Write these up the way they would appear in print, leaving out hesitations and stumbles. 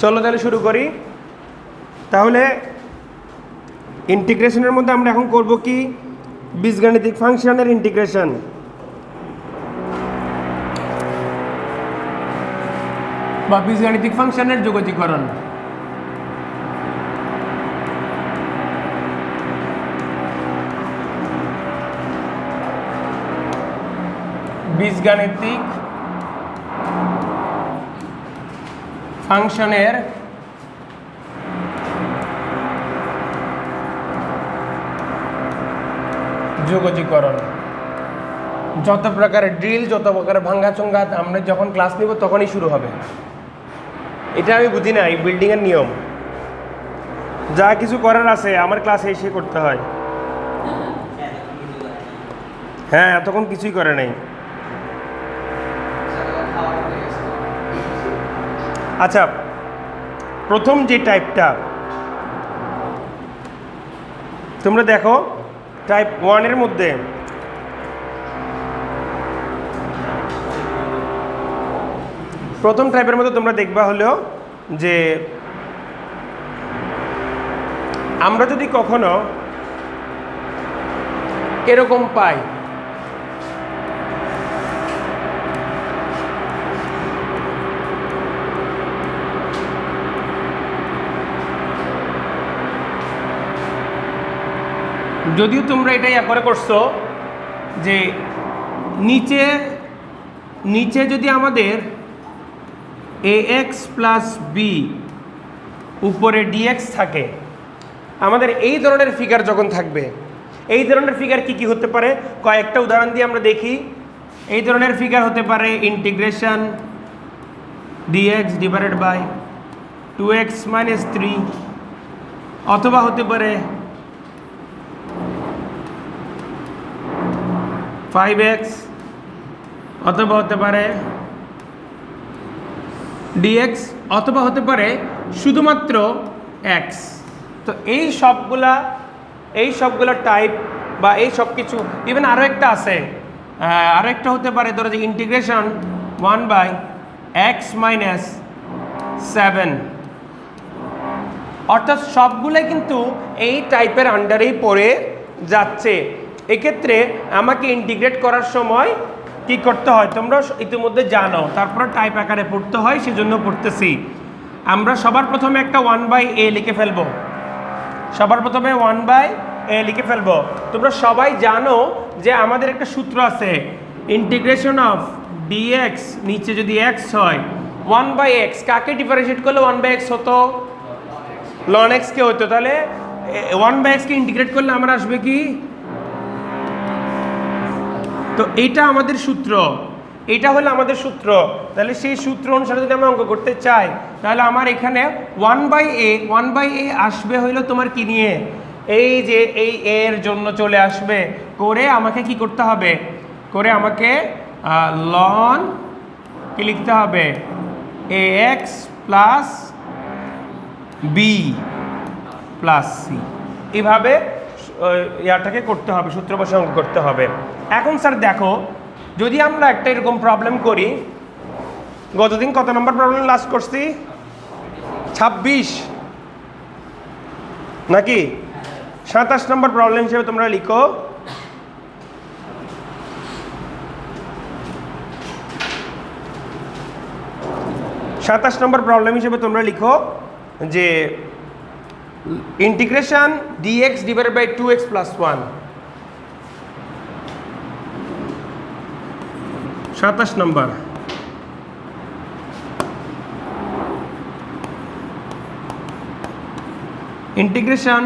চলো তাহলে শুরু করি। তাহলে ইন্টিগ্রেশনের মধ্যে আমরা এখন করব কি, বীজগাণিতিক ফাংশনের ইন্টিগ্রেশন। বা বীজগাণিতিক ফাংশনের যোগজীকরণ। বীজগাণিতিক ফাংশনের যোগজীকরণ। যত প্রকারের ড্রিল, যত প্রকারের ভাঙ্গাচোঙ্গা আমরা যখন ক্লাস নিব তখনই শুরু হবে। এটা আমি বুঝি না, এই বিল্ডিংয়ের নিয়ম। যা কিছু করার আছে আমার ক্লাসে এসে করতে হয়। হ্যাঁ, তখন কিছুই করে নাই। আচ্ছা, প্রথম যে টাইপটা তোমরা দেখো, টাইপ 1-এর মধ্যে প্রথম টাইপের মধ্যে তোমরা দেখবা হলো যে আমরা যদি কখনো এরকম পাই, যদিও তোমরা এটা ইয়া করে করছো যে নিচে নিচে যদি আমাদের ax প্লাস বি উপরে dx থাকে, আমাদের এই ধরনের ফিগার যখন থাকবে, এই ধরনের ফিগার কি কি হতে পারে কয়েকটা উদাহরণ দিয়ে আমরা দেখি। এই ধরনের ফিগার হতে পারে integration dx divided by 2x minus 3, অথবা হতে পারে 5x, অথবা হতে পারে dx, অথবা হতে পারে শুধুমাত্র x। তো এই সবগুলা টাইপ বা এই সব কিছু, ইভেন আরও একটা আছে, আরও একটা হতে পারে ধরো যে ইন্টিগ্রেশন 1/x মাইনাস 7। অর্থাৎ সবগুলাই কিন্তু এই টাইপের আন্ডারেই পড়ে যাচ্ছে। এক্ষেত্রে আমাকে ইন্টিগ্রেট করার সময় কি করতে হয় তোমরা ইতিমধ্যে জানো, তারপর টাইপ আকারে পড়তে হয়, সেজন্য পড়তেছি। আমরা সবার প্রথমে একটা 1/a লিখে ফেলবো, সবার প্রথমে 1/a লিখে ফেলবো। তোমরা সবাই জানো যে আমাদের একটা সূত্র আছে, ইন্টিগ্রেশন অফ dx নিচে যদি x হয় 1/x, কাকে ডিফারেন্সিয়েট করলে 1/x হতো? ln x কে হতো। তাহলে 1/x কে ইন্টিগ্রেট করলে আমার আসবে কি? তো এইটা আমাদের সূত্র, এটা হলো আমাদের সূত্র। তাহলে সেই সূত্র অনুসারে যদি আমি অঙ্ক করতে চাই, তাহলে আমার এখানে 1/a আসবে হইলো তোমার কি নিয়ে, এই যে এই এর জন্য চলে আসবে, করে আমাকে কি করতে হবে, করে আমাকে ln কি লিখতে হবে, ax plus b plus c, এইভাবে ইয়াটাকে করতে হবে, সূত্র বসে অঙ্ক করতে হবে। এখন স্যার দেখো, যদি আমরা একটা এরকম প্রবলেম করি, গতদিন কত নম্বর প্রবলেম লাস্ট করছি? 26 নাকি 27 নম্বর প্রবলেম হিসেবে তোমরা লিখো। নম্বর প্রবলেম হিসেবে তোমরা লিখো যে integration dx divided by 2x plus 1। 27 নম্বর। ইন্টিগ্রেশন,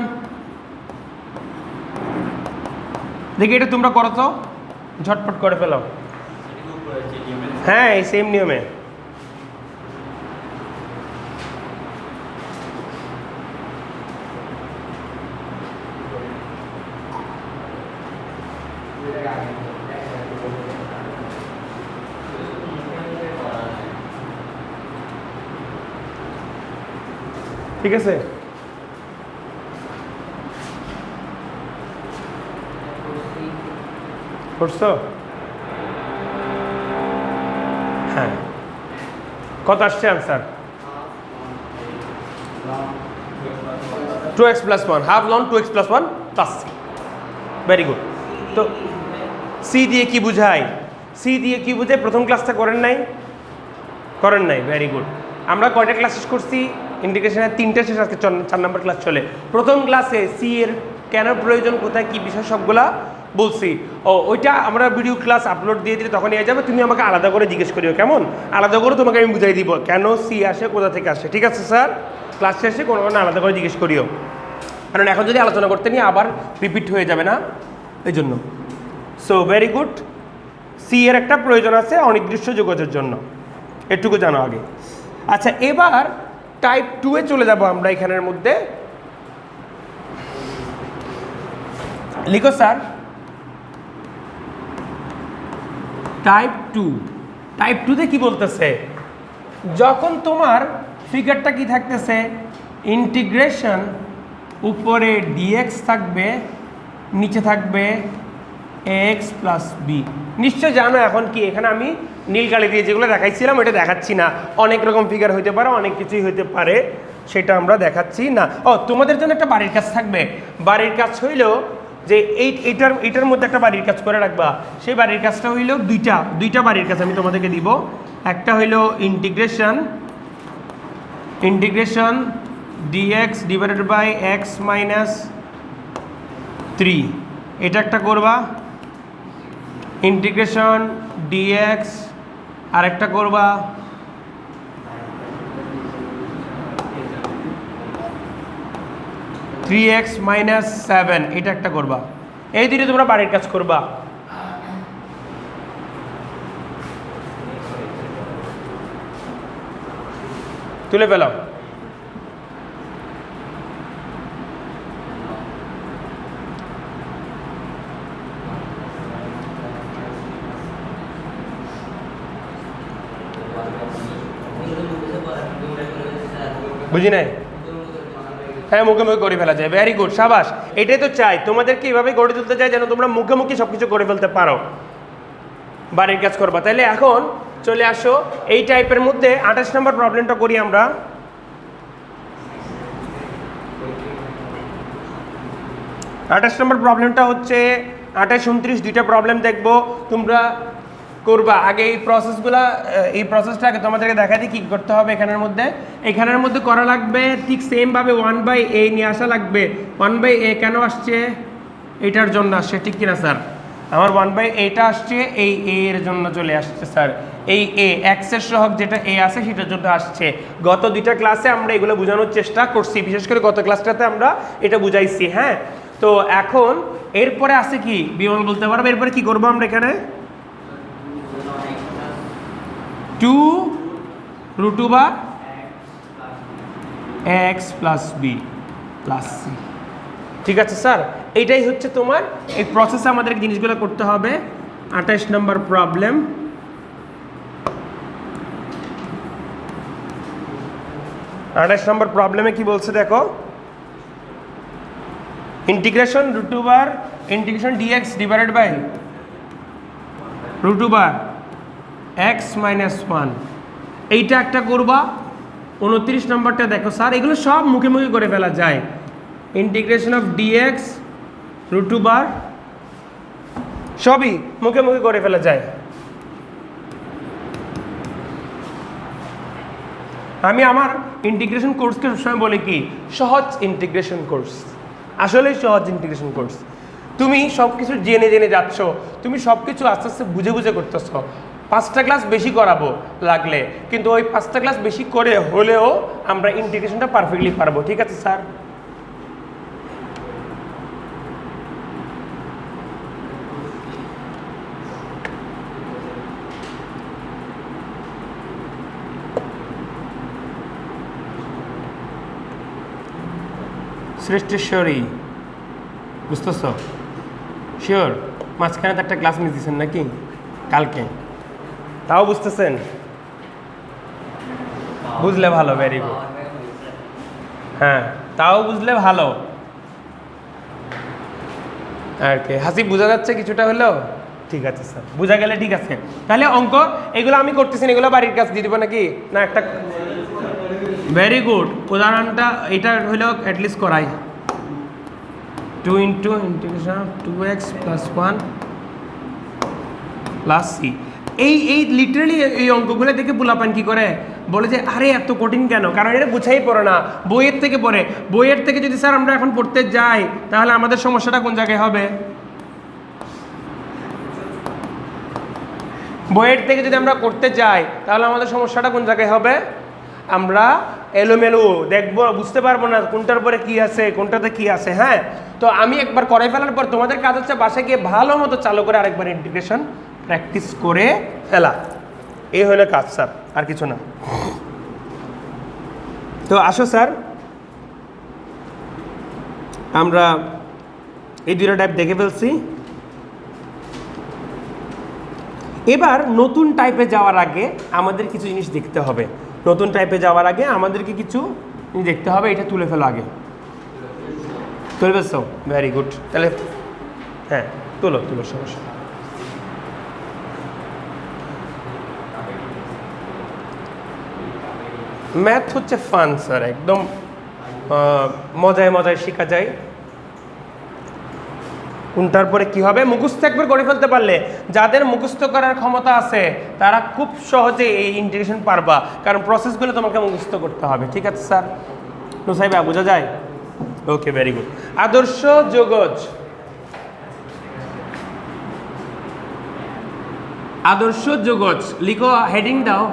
দেখি এটা তোমরা করো তো, ঝটপট করে ফেলো। হ্যাঁ, এই সেম নিয়মে। ঠিক আছে, করছো? হ্যাঁ, কত আসছে answer? 2x plus 1 half loan 2x plus 1 plus c very good. তো সি দিয়ে কি বুঝায়? সি দিয়ে কি বুঝায় প্রথম ক্লাসটা করেন নাই ভেরি গুড। আমরা কয়টা ক্লাস শেষ করছি? ইন্টিগ্রেশনের 3টে শেষ, আজকে 4 নম্বর ক্লাস চলে। প্রথম ক্লাসে সি এর কেন প্রয়োজন, কোথায় কি বিষয় সবগুলা বলছি। ওইটা আমরা ভিডিও ক্লাস আপলোড দিয়ে দিলে তখন এ যাবে, তুমি আমাকে আলাদা করে জিজ্ঞেস করিও, কেমন? আলাদা করে তোমাকে আমি বুঝাই দিব কেন সি আসে, কোথা থেকে আসে। ঠিক আছে স্যার? ক্লাস শেষে কোনো আলাদা করে জিজ্ঞেস করিও, কারণ এখন যদি আলোচনা করতে নিয়ে আবার রিপিট হয়ে যাবে না, এই জন্য। So very good. সি এর একটা প্রয়োজন আছে অনির্দিষ্ট যোগাযোগের জন্য, এটুকু জানো আগে। আচ্ছা, এবার টাইপ 2 এ চলে যাব আমরা। এখানের মধ্যে লিখো স্যার টাইপ 2। টাইপ 2 তে কি বলতেছে? যখন তোমার ফিগারটা কি থাকতেছে, ইন্টিগ্রেশন উপরে ডিএক্স থাকবে, নিচে থাকবে এক্স প্লাস বি। নিশ্চয় জানো এখন কি, এখানে আমি নীল কালি দিয়ে যেগুলো দেখাইছিলাম ওটা দেখাচ্ছি না। অনেক রকম ফিগার হইতে পারে, অনেক কিছুই হইতে পারে, সেটা আমরা দেখাচ্ছি না। তোমাদের জন্য একটা বাড়ির কাজ থাকবে। বাড়ির কাজ হইলেও যে এইটার মধ্যে একটা বাড়ির কাজ করে রাখবা। সেই বাড়ির কাজটা হইল দুইটা বাড়ির কাজ আমি তোমাদেরকে দিব। একটা হইল integration dx divided by x minus 3, এটা একটা করবা। ইন্টিগ্রেশন ডিএক্স আরেকটা করবা। থ্রি এক্স মাইনাস 7, এটা একটা করবা। এই দুটো তোমরা বাড়ির কাজ করবা। তুলে ফেলাও। বুঝি নাই? হ্যাঁ, মুখে করে ফেলা যায়। ভেরি গুড, সাবাস। এটাই তো চাই, তোমাদেরকে এইভাবে গড়ে তুলতে চাই যেন তোমরা মুখে সব কিছু করে ফেলতে পারো। বাড়ির কাজ করবা। তাহলে এখন চলে আসো এই টাইপের মধ্যে 28 নম্বর প্রবলেমটা করি আমরা। 28 নম্বর প্রবলেমটা হচ্ছে 28, 29 দুইটা প্রবলেম দেখবো, তোমরা করবা। আগে এই প্রসেসটা আগে তোমাদেরকে দেখা দিই কী করতে হবে। এখানের মধ্যে করা লাগবে ঠিক সেমভাবে 1/a নিয়ে আসা লাগবে। 1/a কেন আসছে? এটার জন্য আসছে, ঠিক কিনা স্যার? আমার 1/aটা আসছে এই a এর জন্য চলে আসছে স্যার। এই a x এর সহগ যেটা a আছে সেটার জন্য আসছে। গত দুইটা ক্লাসে আমরা এগুলো বোঝানোর চেষ্টা করছি, বিশেষ করে গত ক্লাসটাতে আমরা এটা বুঝাইছি। হ্যাঁ, তো এখন এরপরে আছে কি বিমল বলতে পারবো? এরপরে কি করবো আমরা? এখানে 2√x plus b plus C. ঠিক আছে স্যার, এইটাই হচ্ছে তোমার এই প্রসেসে আমাদের জিনিসগুলো করতে হবে। 28 নম্বর প্রবলেম। নম্বর প্রবলেমে কি বলছে দেখো, integration integration dx divided by x minus 1, এইটা একটা করবা। 29 নম্বরটা দেখো স্যার, এগুলো সব মুখে করে ফেলা যায়। ইন্টিগ্রেশন অফ ডিএক্স সবই মুখে করে ফেলা যায়। আমি আমার ইন্টিগ্রেশন কোর্সকে সবসময় বলি কি, সহজ ইন্টিগ্রেশন কোর্স। আসলেই সহজ ইন্টিগ্রেশন কোর্স। তুমি সব কিছু জেনে যাচ্ছ, তুমি সব কিছু আস্তে আস্তে বুঝে করতেছ। 5টা ক্লাস বেশি করাবো লাগলে, কিন্তু ওই 5টা ক্লাস বেশি করে হলেও আমরা ইন্টিগ্রেশনটা পারফেক্টলি পারবো। ঠিক আছে স্যার? শ্রেষ্ঠেশ্বরী, বুঝতেছ? শিওর? মাঝখানে তো একটা ক্লাস মিস দিচ্ছেন নাকি কালকে? তাও বুঝতেছেন? বুঝলে ভালো, ভেরি গুড। হ্যাঁ, তাও বুঝলে ভালো আর কি। হাসি বোঝা যাচ্ছে কিছুটা হলেও? ঠিক আছে স্যার, বোঝা গেলে ঠিক আছে। তাহলে অঙ্ক এগুলো আমি করতেছি, এগুলো বাড়ির কাজ দিয়ে দিব নাকি? না একটা ভেরি গুড, উদাহরণটা এটা হলো অ্যাটলিস্ট করাই। 2 into integration 2x plus 1 plus c. এই লিটারালি এই অঙ্কগুলো দেখে পোলাপান কি করে বলে যে আরে এত কঠিন কেন, কারণ এটা বুঝাই পড়ে না, বইয়ের থেকে পড়ে। বইয়ের থেকে যদি স্যার আমরা এখন পড়তে যাই তাহলে আমাদের সমস্যাটা কোন জায়গায় হবে? বইয়ের থেকে যদি আমরা করতে যাই তাহলে আমাদের সমস্যাটা কোন জায়গায় হবে? আমরা এলোমেলো দেখবো, বুঝতে পারবো না কোনটার পরে কি আছে কোনটাতে কি আছে। হ্যাঁ, তো আমি একবার করে ফেলার পর তোমাদের কাজ হচ্ছে বাসায় গিয়ে ভালো মতো চালু করে আরেকবার ইন্টিগ্রেশন প্র্যাকটিস করে ফেলা। এই হলো কাজ স্যার, আর কিছু না। তো আসো স্যার, আমরা এই দুটো টাইপ দেখে ফেলছি। এবার নতুন টাইপে যাওয়ার আগে আমাদের কিছু জিনিস দেখতে হবে। নতুন টাইপে যাওয়ার আগে আমাদেরকে কিছু জিনিস দেখতে হবে। এটা তুলে ফেলো আগে, তুলে ফেলছো? Very good. তাহলে হ্যাঁ, তুলো তুলো, সমস্যা। ম্যাথ হচ্ছে ফান স্যার, একদম মজায় মজায় শেখা যায়। কোনটার পরে কি হবে মুখস্থ একবার করে ফেলতে পারলে, যাদের মুখস্থ করার ক্ষমতা আছে তারা খুব সহজে এই ইন্টিগ্রেশন পারবা, কারণ প্রসেসগুলো তোমাকে মুখস্থ করতে হবে। ঠিক আছে স্যার? নুসাইবা বোঝা যায়? ওকে, ভেরি গুড। আদর্শ যোগজ, আদর্শ যোগজ লিখো, হেডিং দাও,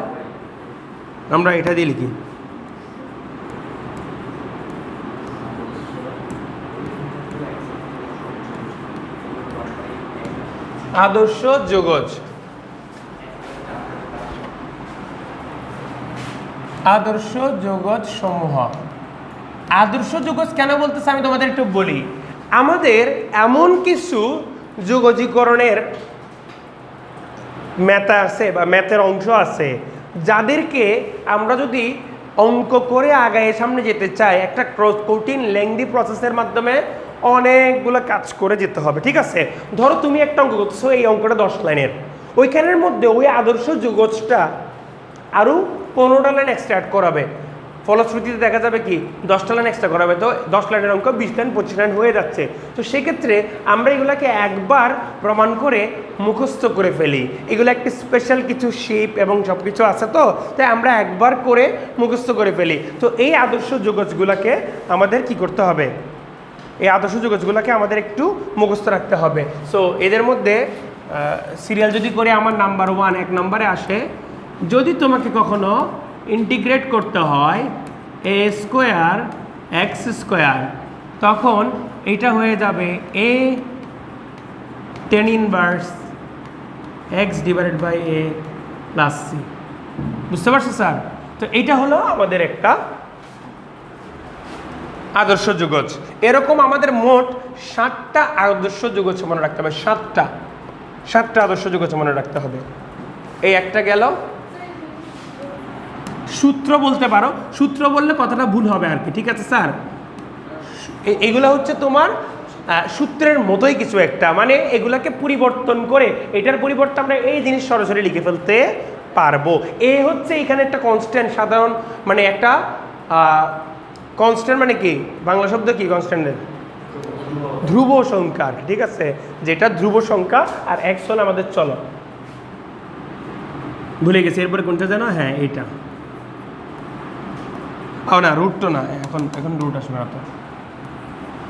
আমরা এটা দিয়ে লিখি। আদর্শ যোগজ, আদর্শ যোগজ সমূহ। আদর্শ যোগজ কেন বলতেছে আমি তোমাদের একটু বলি। আমাদের এমন কিছু যোগজীকরণের ম্যাথ আছে বা ম্যাথের অংশ আছে যাদেরকে আমরা যদি অঙ্ক করে আগায় সামনে যেতে চাই, একটা কঠিন লেংদি প্রসেসের মাধ্যমে অনেকগুলো কাজ করে যেতে হবে। ঠিক আছে, ধরো তুমি একটা অঙ্ক করছো, এই অঙ্কটা 10 লাইনের, ওইখানের মধ্যে ওই আদর্শ যোগজটা আরও 15টা লাইন এক্সট্রা অ্যাড করাবে, ফলশ্রুতিতে দেখা যাবে কি 10টা লাইন এক্সট্রা করাবে, তো 10 লাইনের অঙ্ক 20 লাইন 25 লাইন হয়ে যাচ্ছে। তো সেক্ষেত্রে আমরা এগুলাকে একবার প্রমাণ করে মুখস্থ করে ফেলি। এগুলো একটি স্পেশাল কিছু শেপ এবং সব কিছু আছে, তো তাই আমরা একবার করে মুখস্থ করে ফেলি। তো এই আদর্শ যোগজগুলোকে আমাদের কি করতে হবে? এই আদর্শ যোগজগুলোকে আমাদের একটু মুখস্থ রাখতে হবে। সো এদের মধ্যে সিরিয়াল যদি করে আমার নাম্বার 1 এক নম্বরে আসে, যদি তোমাকে কখনো ইন্টিগ্রেট করতে হয় এ স্কোয়ার এক্স স্কোয়ার, তখন এইটা হয়ে যাবে a tan inverse x divided by a plus c. বুঝতে পারছো স্যার? তো এইটা হলো আমাদের একটা আদর্শ যোগজ। এরকম আমাদের মোট 7টা আদর্শ যোগজ মনে রাখতে হবে। 7টা আদর্শ যোগজ মনে রাখতে হবে। এই একটা গেল। সূত্র বলতে পারো, সূত্র বললে কথাটা ভুল হবে আর কি। ঠিক আছে স্যার? এগুলো হচ্ছে তোমার সূত্রের মতোই কিছু একটা, মানে এগুলাকে পরিবর্তন করে এটার পরিবর্তে আমরা এই জিনিস সরাসরি লিখে ফেলতে পারবো। এ হচ্ছে এখানে একটা কনস্ট্যান্ট, সাধারণ মানে একটা কনস্ট্যান্ট মানে কি বাংলা শব্দ কি কনস্ট্যান্টের? ধ্রুব সংখ্যা। ঠিক আছে, যেটা ধ্রুব সংখ্যা, আর এক্স হল আমাদের চলক। ভুলে গেছি এরপরে কোনটা জানো? হ্যাঁ, এইটা। না, রুট তো না, এখন রুট আসবে না তো।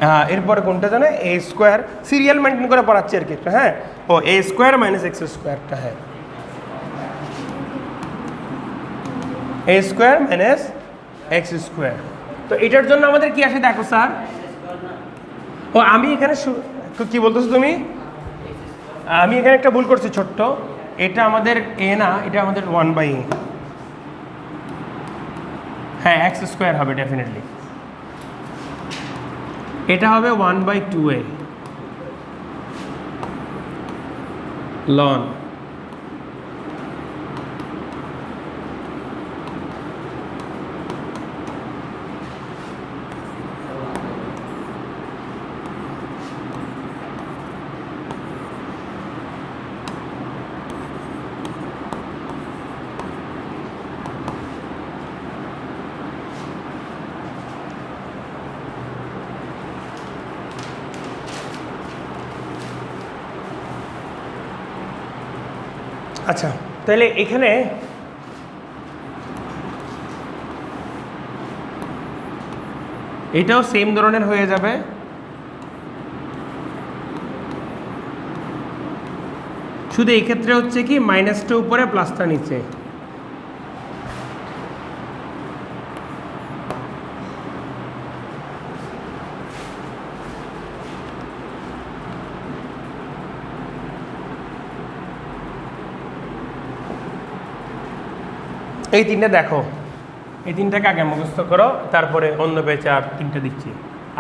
হ্যাঁ, এরপরে কোনটা জানো? এ স্কোয়ার। সিরিয়াল মেনটেন করে পড়াচ্ছি আর কি। হ্যাঁ, ও এ স্কোয়ার মাইনাস এক্স স্কোয়ারটা। হ্যাঁ, এ স্কোয়ার মাইনাস এক্স স্কোয়ার। তো এটার জন্য আমাদের কি আসে দেখো স্যার। ও আমি এখানে কি বলতেছো তুমি? আমি এখানে একটা ভুল করছি ছোট্ট। এটা আমাদের এ না, এটা আমাদের 1/a। হ্যাঁ, এক্স স্কোয়ার হবে ডেফিনেটলি। এটা হবে 1/2a লন। আচ্ছা, তাহলে এখানে এটাও সেম ধরনের হয়ে যাবে। শুধু এই ক্ষেত্রে হচ্ছে কি মাইনাসটা উপরে প্লাসটা নিচে। এই তিনটা দেখো, এই তিনটাকে আগে মুখস্থ করো, তারপরে অন্য পেজে আর তিনটা দিচ্ছি,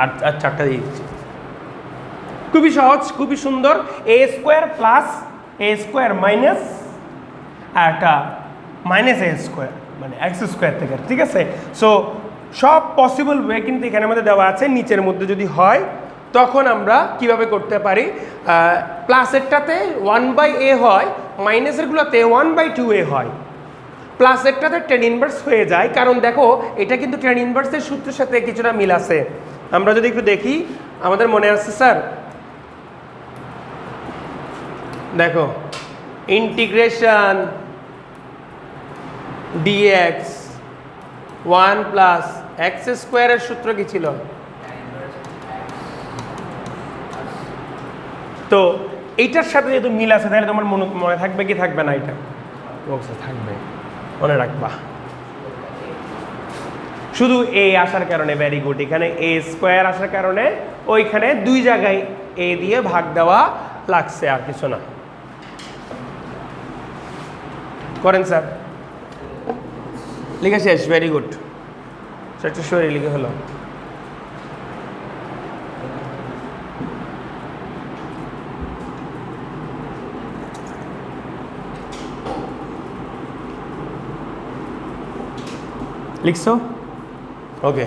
আর চারটা দিয়ে দিচ্ছি। খুবই সহজ, খুবই সুন্দর। এ স্কোয়ার প্লাস এ স্কোয়ার মাইনাস আর একটা মাইনাস এ স্কোয়ার, মানে এক্স স্কোয়ার থেকে, ঠিক আছে। সো সব পসিবল ওয়ে কিন্তু এখানের মধ্যে দেওয়া আছে। নিচের মধ্যে যদি হয় তখন আমরা কিভাবে করতে পারি, প্লাসেরটাতে 1/a হয়, মাইনাসেরগুলোতে 1/2a হয়, প্লাসেরটাতে টেন ইনভার্স হয়ে যায়। কারণ দেখো এটা কিন্তু টেন ইনভার্সের সূত্রের সাথে কিছুটা মিল আছে। আমরা যদি একটু দেখি, আমাদের মনে আছে স্যার, দেখো ইন্টিগ্রেশন ডিএক্স 1 প্লাস এক্স স্কোয়ারের সূত্র কি ছিল? তো এইটার সাথে যেহেতু মিল আছে তাহলে তোমার মনে থাকবে কি থাকবে না? এটা বক্সে থাকবে, মনে রাখবা। শুধু এ আসার কারণে, ভেরি গুড, এখানে এ স্কোয়ার আসার কারণে ওইখানে দুই জায়গায় এ দিয়ে ভাগ দেওয়া লাগছে, আর কিছু না। করেন স্যার, লিখে শেষ, ভেরি গুড, সরি লিখে হলো। লিখছো? ওকে,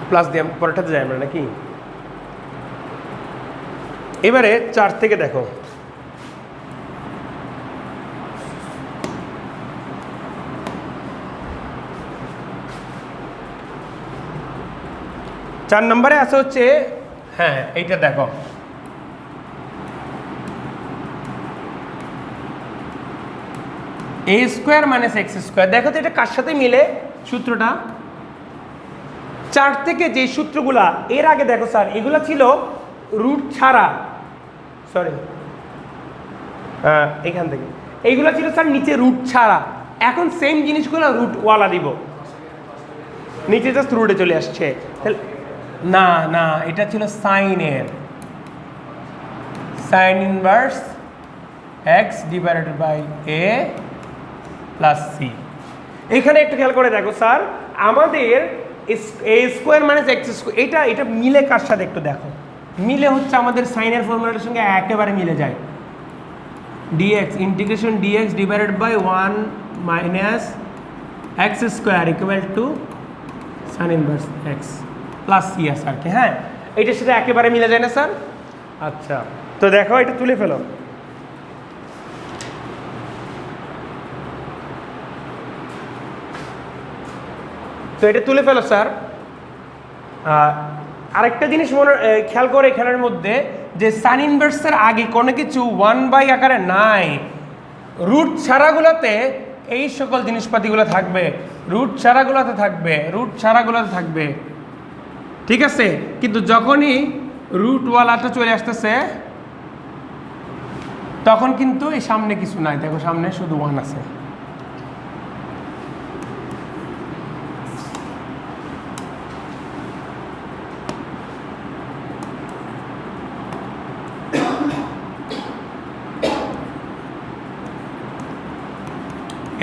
প্লাস দিয়ে পরেরটাতে যাই আমরা নাকি? এবারে 4 থেকে দেখো, চার নম্বরে আছে হচ্ছে, হ্যাঁ এইটা দেখো, এ স্কোয়ার মাইনাস এক্স স্কোয়ার। দেখো তো এটা কার সাথে মিলে সূত্রটা? 4 থেকে যে সূত্রগুলা এর আগে দেখো স্যার, এগুলা ছিল রুট ছাড়া, সরি এখান থেকে এইগুলা ছিল স্যার নিচে রুট ছাড়া। এখন সেম জিনিসগুলো রুটওয়ালা দিব, নিচে জাস্ট রুটে চলে আসছে। না না, এটা ছিল সাইনের, sine inverse x divided by a plus c. এখানে একটু খেয়াল করে দেখো স্যার, আমাদের a square minus x square, এটা মিলে কার সাথে একটু দেখো, মিলে হচ্ছে আমাদের সাইনের ফর্মুলাটার সঙ্গে একেবারে মিলে যায়। Dx integration dx divided by 1 minus x square equal to sine inverse x plus c আছে আর কি। হ্যাঁ, এইটার সাথে একেবারে মিলে যায় না স্যার? আচ্ছা, তো দেখো এটা তুলে ফেলো। তো এটা তুলে ফেলো স্যার। আরেকটা জিনিস খেয়াল করে এখানের মধ্যে, যে সাইন ইনভার্সের আগে কোনো কিছু 1/, আকারে নাই, রুট ছাড়াগুলোতে এই সকল জিনিসপাতিগুলো থাকবে, রুট ছাড়াগুলোতে থাকবে, রুট ছাড়াগুলোতে থাকবে, ঠিক আছে। কিন্তু যখনই রুটওয়ালাটা চলে আসতেছে তখন কিন্তু এই সামনে কিছু নাই, দেখো সামনে শুধু 1 আছে।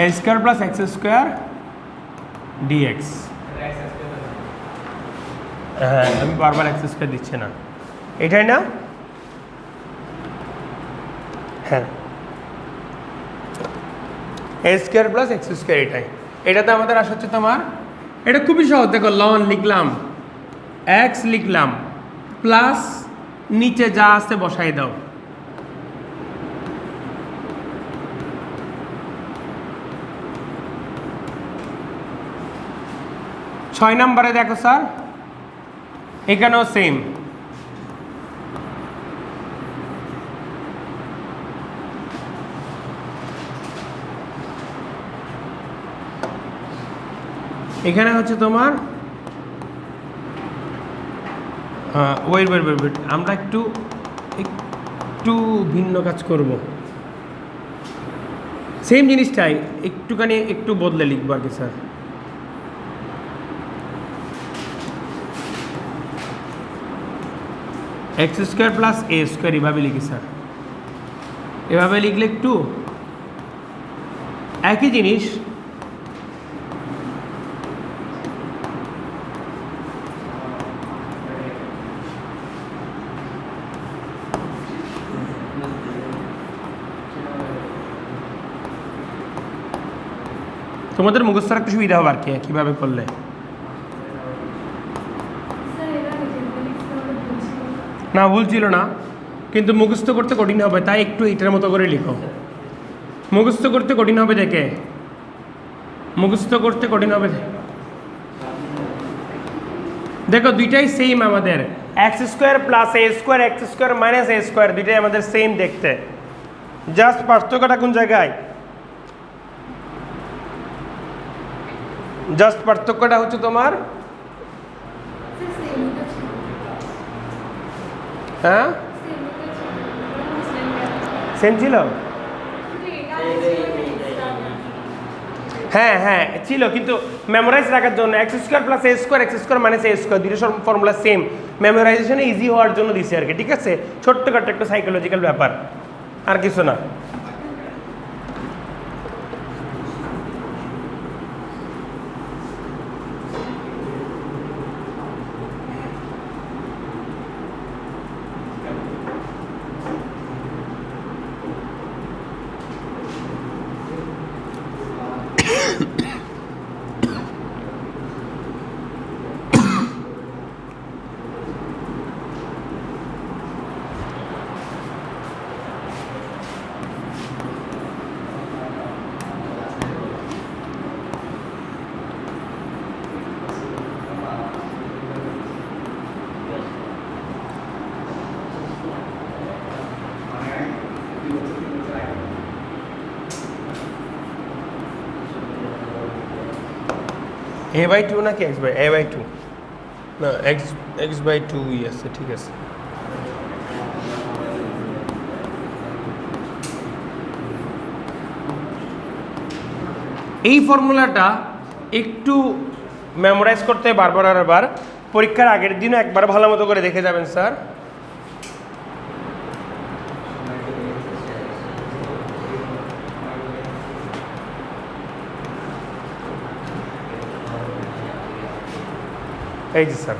A square plus x square dx. হ্যাঁ, আমি বারবার এক্স স্কোয়ার দিচ্ছি না, এটাই না? হ্যাঁ, এ স্কোয়ার প্লাস এক্স স্কোয়ার, এটাই। এটাতে আমাদের আসা হচ্ছে তোমার, এটা খুবই সহজ, দেখো লন লিখলাম, এক্স লিখলাম, প্লাস নিচে যা আছে বসাই দাও। ছয় নম্বরে দেখো স্যার, এখানেও সেম, এখানে হচ্ছে তোমার ওয়েট ওয়েট ওয়েট ওয়েট, আমরা একটু একটু ভিন্ন কাজ করব, সেম জিনিসটাই একটুখানি একটু বদলে লিখবো আর কি স্যার। এক্স স্কোয়ার প্লাস এ স্কোয়ার এভাবে লিখি স্যার, এভাবে লিখলে একটু একই জিনিস তোমাদের মুখস্থ রাখতে সুবিধা হবে আর কি কীভাবে করলে। না ভুল ছিল না, কিন্তু মুখস্থ করতে কঠিন হবে, তাই একটু এটার মতো করে লিখো। মুখস্থ করতে কঠিন হবে দেখে, মুখস্থ করতে কঠিন হবে দেখো, দুইটাই সেম আমাদের, এক্স স্কোয়ার প্লাস এ স্কোয়ার এক্স স্কোয়ার মাইনাস এ স্কোয়ার, দুইটাই আমাদের সেম দেখতে, জাস্ট পার্থক্যটা কোন জায়গায়, জাস্ট পার্থক্যটা হচ্ছে তোমার হ্যাঁ সেম ছিল, হ্যাঁ হ্যাঁ ছিল, কিন্তু মেমোরাইজ রাখার জন্য এক্স স্কোয়ার প্লাস এ স্কোয়ার এক্স স্কোয়ার মাইনাস এ স্কোয়ার দুটো ফর্মুলা সেম, মেমোরাইজেশনে ইজি হওয়ার জন্য দিছে আর কি, ঠিক আছে, ছোট্টখাট্ট একটা সাইকোলজিক্যাল ব্যাপার, আর কিছু না। এ বাই টু নাকি x by a by two, না এক্স এক্স বাই টু আছে, ঠিক আছে। এই ফর্মুলাটা একটু মেমোরাইজ করতে বারবার আর বার, পরীক্ষার আগের দিনও একবার ভালো মতো করে দেখে যাবেন স্যার। এই যে স্যার,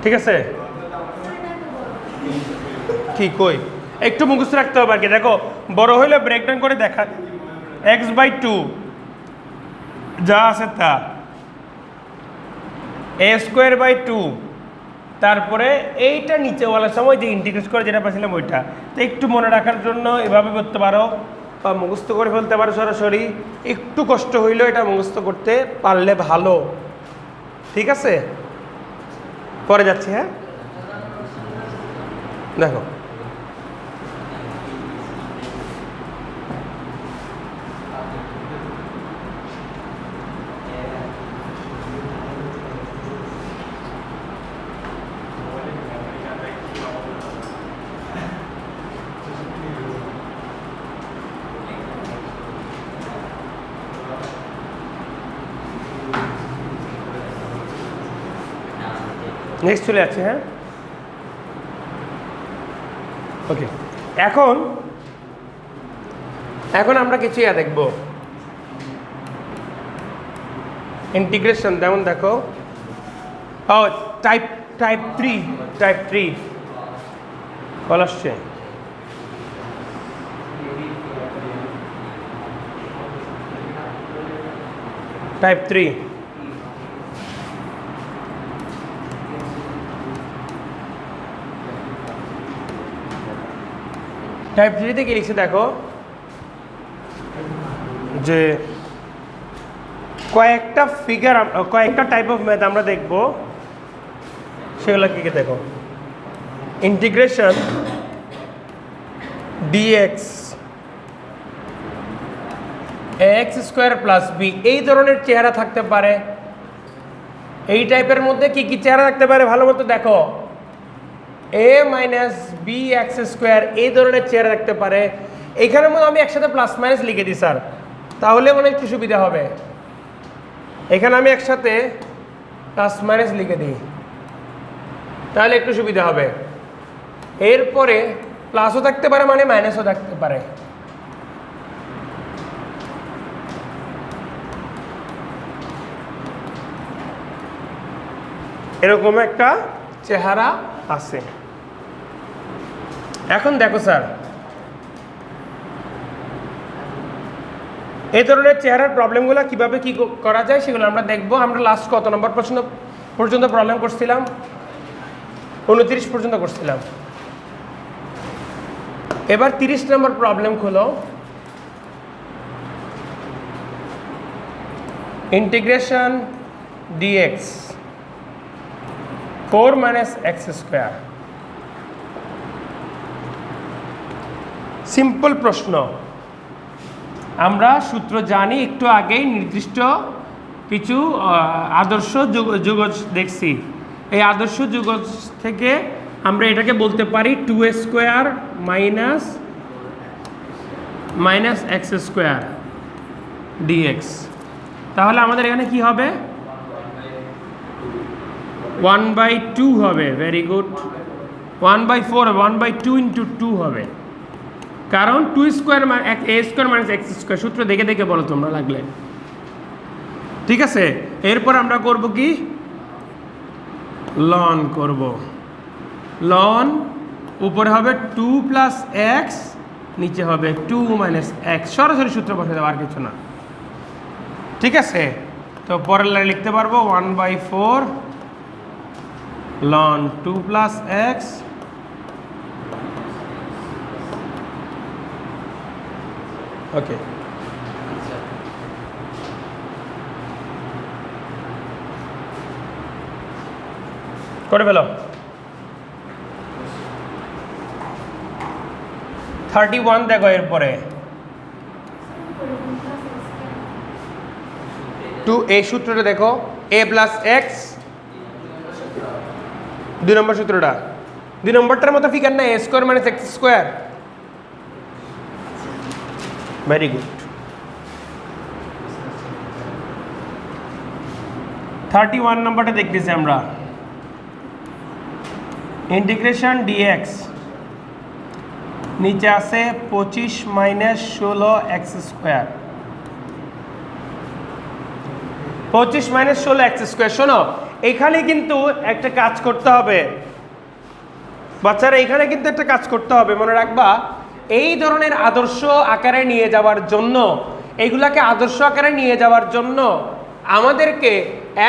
ঠিক আছে, কি কই একটু মুখস্থ রাখতে হবে আর কি। দেখো বড় হইলে ব্রেকডাউন করে দেখা, এক্স বাই টু যা আছে তা, এ স্কোয়ার বাই টু, তারপরে এইটা নিচেওয়ালার সময় যে ইন্টিগ্রেট করে যেটা পাচ্ছিলাম ওইটা, তো একটু মনে রাখার জন্য এভাবে করতে পারো বা মুখস্থ করে ফেলতে পারো সরাসরি, একটু কষ্ট হইলেও এটা মুখস্থ করতে পারলে ভালো, ঠিক আছে। পরে যাচ্ছি, হ্যাঁ দেখো নেক্সট চলে যাচ্ছে, হ্যাঁ ওকে। এখন এখন আমরা কিছু দেখব, ইন্টিগ্রেশন যেমন দেখো, ও টাইপ 3 কল আসছে। টাইপ 3 টাইপ 3 কি লিখছে দেখো, যে কয়েকটা ফিগার, কয়েকটা টাইপ অফ ম্যাথ আমরা দেখব, সেগুলো কি কি দেখো। Integration dx x square plus b, এই ধরনের চেহারা থাকতে পারে। এই টাইপের মধ্যে কি কি চেহারা থাকতে পারে ভালো মতো দেখো, এ মাইনাস বি এক্স স্কোয়ার, এই ধরনের চেহারা থাকতে পারে। এইখানের মধ্যে আমি একসাথে প্লাস মাইনাস লিখে দিই স্যার, তাহলে মানে একটু সুবিধা হবে। এখানে আমি একসাথে প্লাস মাইনাস লিখে দিই, তাহলে একটু সুবিধা হবে। এরপরে প্লাসও থাকতে পারে, মানে মাইনাসও থাকতে পারে। এরকম একটা চেহারা আছে। এখন দেখো স্যার, এই ধরনের চেহারার প্রবলেমগুলো কিভাবে কি করা যায় সেগুলো আমরা দেখবো। আমরা লাস্ট কত নম্বর প্রশ্ন পর্যন্ত প্রবলেম করছিলাম? 29 পর্যন্ত করছিলাম। এবার 30 নম্বর প্রবলেম খোলো। Integration dx 4 minus x square. Simple প্রশ্ন, আমরা সূত্র জানি, একটু আগেই নির্দিষ্ট কিছু আদর্শ যুগজ দেখছি। এই আদর্শ যুগজ থেকে আমরা এটাকে বলতে পারি 2a square minus x square dx. তাহলে আমাদের এখানে কি হবে? 1/2 হবে। Very good. 1/4 হবে, 1/2 ইন্টু 2 হবে, কারণ 2 স্কোয়ার এ স্কোয়ার মাইনাস এক্স স্কোয়ার। সূত্র দেখে দেখে বলো তোমরা লাগলে, ঠিক আছে? এরপর আমরা করব কি, লন করব। লন উপরে হবে 2 প্লাস এক্স, নিচে হবে 2 মাইনাস এক্স। সরাসরি সূত্র বসে দেবো, আর কিছু না, ঠিক আছে? তো পরের লাইনে লিখতে পারবো 1/4 লন 2 প্লাস এক্স ওকে। করে ফেলো। 31 দেখো, এরপরে 2, এই সূত্রটা দেখো, a প্লাস এক্স, 2 নম্বর সূত্রটা। 2 নম্বরটার মতো ফিগার না, a square minus x square. Very good. 31 নম্বরটা দেখতেছি আমরা। ইন্টিগ্রেশন ডিএক্স, নিচে আছে 25 minus 16 x square. 25 minus 16 x square. শোনো, এখানে কিন্তু একটা কাজ করতে হবে বাচ্চারা, এখানে কিন্তু একটা কাজ করতে হবে, মনে রাখবা। এই ধরনের আদর্শ আকারে নিয়ে যাওয়ার জন্য, এইগুলাকে আদর্শ আকারে নিয়ে যাওয়ার জন্য আমাদেরকে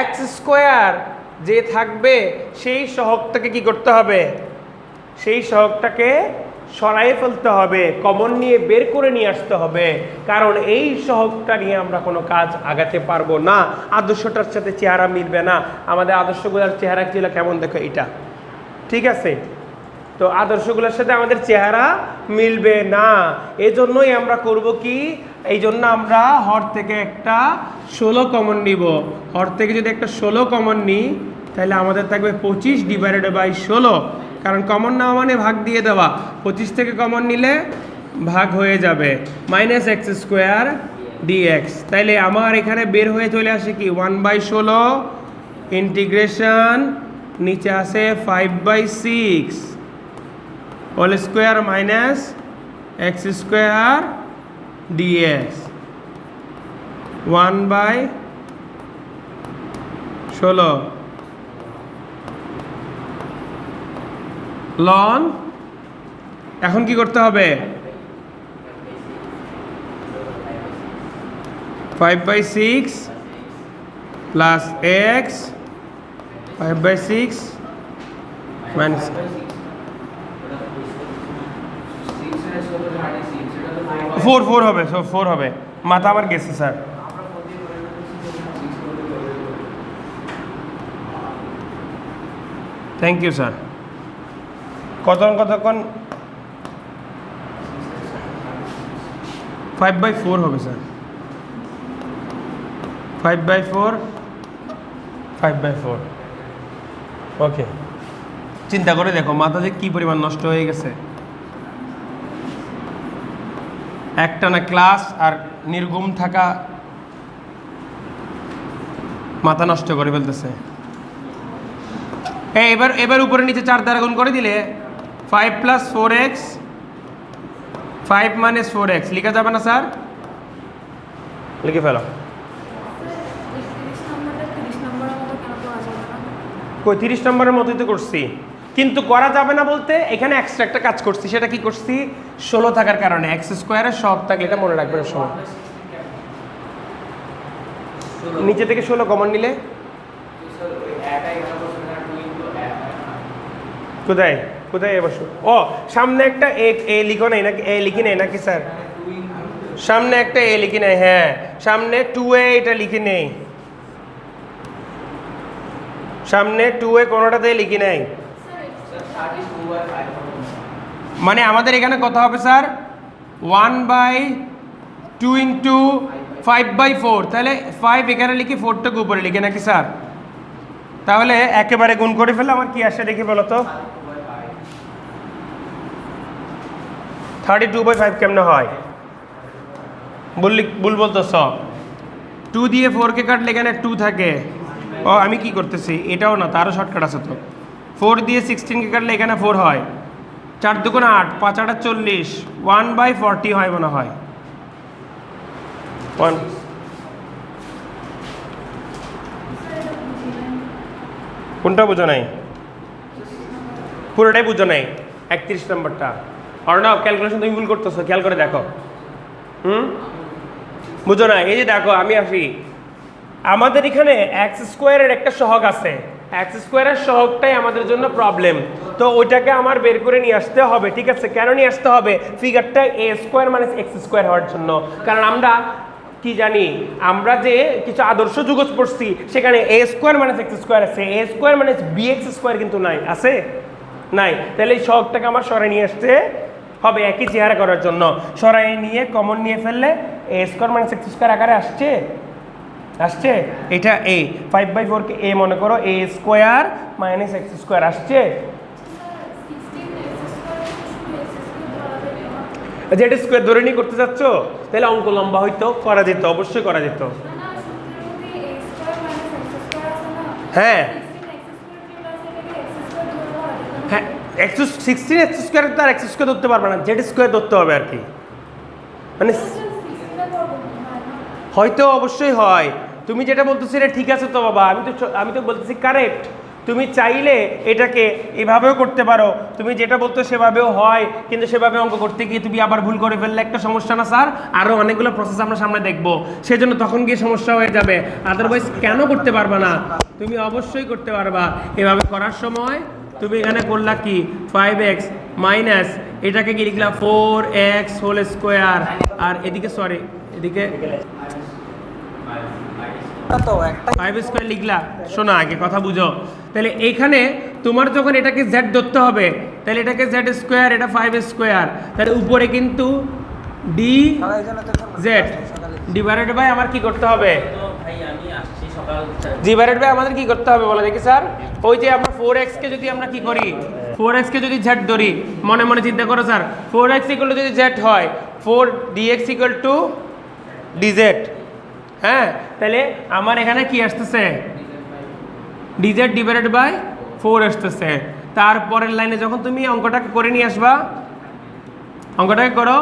এক্স স্কোয়ার যে থাকবে সেই সহগটাকে কি করতে হবে? সেই সহগটাকে সরাই ফেলতে হবে, কমন নিয়ে বের করে নিয়ে আসতে হবে, কারণ এই সহগটা নিয়ে আমরা কোনো কাজ আগাতে পারবো না। আদর্শটার সাথে চেহারা মিলবে না। আমাদের আদর্শগুলোর চেহারা ছিল কেমন দেখো, এটা, ঠিক আছে? তো আদর্শগুলোর সাথে আমাদের চেহারা মিলবে না। এই জন্যই আমরা করব কি, এই জন্য আমরা হর থেকে একটা 16 কমন নিব। হর থেকে যদি একটা 16 কমন নিই, তাহলে আমাদের থাকবে 25 ডিভাইডেড বাই 16, কারণ কমন নেওয়া মানে ভাগ দিয়ে দেওয়া। 25 থেকে কমন নিলে ভাগ হয়ে যাবে, মাইনাস এক্স স্কোয়ার ডিএক্স। তাইলে আমার এখানে বের হয়ে চলে আসে কি, 1/16 ইন্টিগ্রেশন, নিচে আসে 5/6 whole square minus x square dx. 16 লন, এখন কি করতে হবে 5/6 প্লাস এক্স 5/6 মাইনাস 4 হবে, 4 হবে, মাথা আমার গেছে স্যার। Thank you sir. কতক্ষণ 5/4 হবে স্যার, 5/4 5/4। ওকে, চিন্তা করে দেখো মাথা যে কী পরিমাণ নষ্ট হয়ে গেছে। একটানা ক্লাস আর নির্ঘুম থাকা মাথা নষ্ট করে ফেলতেছে। এবার উপরে নিচে 4 দ্বারা গুণ করে দিলে 5 + 4x 5 - 4x লিখা যাবে না স্যার? লিখে ফেলো। কই 30 নম্বরের মতোই তো করছি, কিন্তু করা যাবে না বলতে এখানে এক্সট্রা একটা কাজ করছি। সেটা কি করছি? 16 থাকার কারণে x² সব থাকলে এটা মনে রাখবে সময়। নিচে থেকে 16 কমন নিলে কোথায় কোথায় বসো? ও সামনে একটা এ লিখো নাই নাকি? এ লিখি নেই নাকি স্যার? সামনে একটা এ লিখি নেই, হ্যাঁ সামনে 2a এটা লিখি নেই, সামনে 2a কোনোটাতে লিখি নাই। মানে আমাদের এখানে কত হবে স্যার? 1/2 × 5/4। তাহলে 5 এখানে লিখি, 4টাকে উপরে লিখে নাকি স্যার? তাহলে একেবারে গুণ করে ফেললে আমার কি আসে দেখি বলো তো? 32/5 কেমনে হয়? ভুল বলতেছ। 2 দিয়ে 4কে কাটলে এখানে 2 থাকে। ও আমি কি করতেছি, এটাও না, তারও শর্টকাট আছে তো। 4 দিয়ে 16কে কাটলে এখানে 4 হয়, 4 × 2 = 8, 5 × 8 = 40, 1/40 হয় মনে হয়। কোনটা বুঝো নাই? পুরোটাই বুঝো নাই, 31 নম্বরটা। অর্ণব ক্যালকুলেশন তুমি ভুল করতেছো, খেয়াল করে দেখো। বুঝো না? এই যে দেখো আমি আসি, আমাদের এখানে x² একটা সহগ আছে, x² সহগটাই আমাদের জন্য প্রবলেম। তো ওইটাকে আমার বের করে নিয়ে আসতে হবে, ঠিক আছে? কেন নিয়ে আসতে হবে? ফিগারটা a² - x² হওয়ার জন্য। কারণ আমরা কি জানি, আমরা যে কিছু আদর্শ যুগজ পড়ছি সেখানে a² - x² আছে, a² - bx² কিন্তু নাই, আছে নাই। তাহলে এই সহগটাকে আমার সরাই নিয়ে আসতে হবে একই চেহারা করার জন্য। সরাই নিয়ে কমন নিয়ে ফেললে a² - x² আকারে আসছে, আসছে। এটা a, 5/4কে a মনে করো, a² - x² আসছে। z² ধরে নিয়ে করতে যাচ্ছ, তাহলে অঙ্ক লম্বা হইতো, করা যেত, অবশ্যই করা যেত। হ্যাঁ হ্যাঁ, 16x² তো আর x² ধরতে পারবে না, z² ধরতে হবে আর কি। মানে হয়তো অবশ্যই হয়, তুমি যেটা বলতেছো এটা ঠিক আছে তো বাবা, আমি তো বলতেছি কারেক্ট। তুমি চাইলে এটাকে এভাবেও করতে পারো, তুমি যেটা বলতো সেভাবেও হয়, কিন্তু সেভাবে অঙ্ক করতে গিয়ে তুমি আবার ভুল করে ফেললে একটা সমস্যা না স্যার? আরও অনেকগুলো প্রসেস আমরা সামনে দেখবো, সেজন্য তখন গিয়ে সমস্যা হয়ে যাবে। আদারওয়াইজ কেন করতে পারবা না? তুমি অবশ্যই করতে পারবা। এভাবে করার সময় তুমি এখানে করলা কি, 5x মাইনাস এটাকে কি লিখলা 4x² আর এদিকে সরি এদিকে 5² লিখলা। শোনো আগে কথা বুঝো। তাহলে এইখানে তোমার যখন এটাকে z ধরতে হবে, তাহলে এটাকে z², এটা 5², তাহলে উপরে কিন্তু dz ডিভাইডেড বাই আমার কি করতে হবে? ডিভাইডেড বাই আমাদের কি করতে হবে বলো দেখি স্যার? ওই যে আমরা 4x কে যদি আমরা কি করি, 4x কে যদি z ধরি, মনে মনে চিন্তা করো স্যার, 4x = যদি z হয়, 4dx = dz। হ্যাঁ, তাহলে আমার এখানে কি আসতেছে? dz ডিভাইডেড বাই 4 আসতেছে। তারপরের লাইনে যখন তুমি অঙ্কটাকে করে নিয়ে আসবা, অঙ্কটাকে করো,